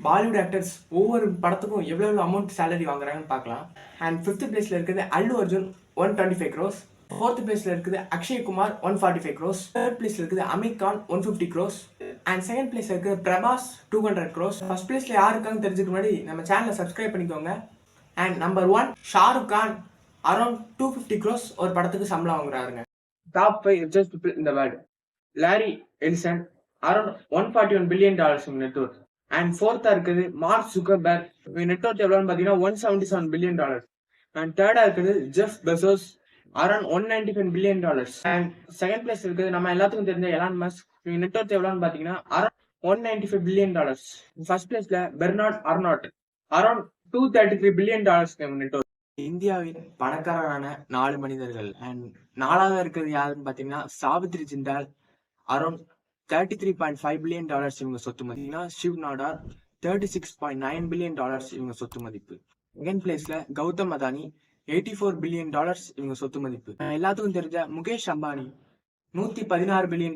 Bollywood actors ஒவ்வொரு படத்துக்கும் எவ்வளோ அமௌண்ட் சேலரி வாங்குறாங்கன்னு பார்க்கலாம். அண்ட் ஃபிஃப்த் பிளேஸ்ல இருக்குது அல்லு அர்ஜுன் 125 crores. ஃபோர்த் பிளேஸ்ல இருக்குது அக்ஷய் குமார் 145 crores. தேர்ட் பிளேஸ்ல இருக்குது Aamir Khan 150 crores. And second பிளேஸ்ல இருக்குது பிரபாஸ் 200 crores. ஃபர்ஸ்ட் பிளேஸ்ல யார் இருக்கான்னு தெரிஞ்சுக்க முன்னாடி நம்ம சேனலை சப்ஸ்கிரைப் பண்ணிக்கோங்க. And number 1 Shahrukh Khan around 250 crores ஒரு படத்துக்கு சம்பளம் வாங்குறாருங்க. Top 5 richest people in the world. Larry Ellison around $141 billion net worth. And ஃபோர்த்தா இருக்குது மார்க் ஜுக்கர்பர்க், நெட் ஒர்த் எவ்வளோன்னு பார்த்தீங்கன்னா $177 billion. அண்ட் தேர்டா இருக்குது Jeff Bezos around $195 billion. And second place இருக்குது நம்ம எல்லாத்துக்கும் தெரிஞ்ச எலான் மஸ்க், நெட் ஒர்த் எவ்வளோன்னு பார்த்தீங்கன்னா அரௌண்ட் $195 billion. ஃபர்ஸ்ட் பிளேஸ்ல Bernard Arnault around $233 billion net worth. இந்தியாவின் பணக்காரரான 4 மனிதர்கள். அண்ட் நாலாவது இருக்கிறது யாருன்னு பார்த்தீங்கன்னா சாவித்ரி ஜிண்டால் அரௌண்ட் $33.5 billion இவங்க சொத்து மதிப்புனா ஷிவ் நாடார் $36.9 billion இவங்க சொத்து மதிப்பு. செகண்ட் பிளேஸ்ல கௌதம் அதானி $84 billion இவங்க சொத்து மதிப்பு. எல்லாத்துக்கும் தெரிஞ்ச முகேஷ் அம்பானி $116 billion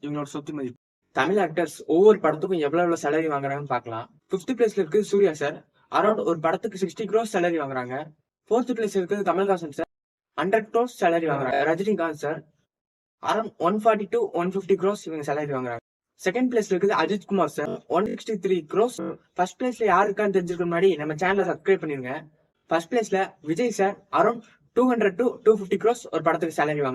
இவங்களோட சொத்து மதிப்பு. தமிழ் ஆக்டர்ஸ் ஒவ்வொரு படத்துக்கும் எவ்வளவு சேலரி வாங்குறாங்கன்னு பார்க்கலாம். ஃபிஃப்த் பிளேஸ்ல இருக்கு சூர்யா சார் அரௌண்ட் ஒரு படத்துக்கு 60 crores சேலரி வாங்குறாங்க. ஃபோர்த் பிளேஸ்ல இருக்குது கமல்ஹாசன் சார் 100 crores சேலரி வாங்குறாங்க. Rajinikanth sir around 140 to 150 crores இவங்க சேலரி வாங்குறாங்க. செகண்ட் பிளேஸ்ல இருக்குது Ajith Kumar sir 163 crores. First பிளேஸ்ல யார் இருக்கான்னு தெரிஞ்சுக்க முன்னாடி நம்ம சேனலை சப்ஸ்கிரைப் பண்ணிருங்க. ஃபர்ஸ்ட் பிளேஸ்ல Vijay sir around 200 to 250 crores ஒரு படத்துக்கு சேலரி வாங்க.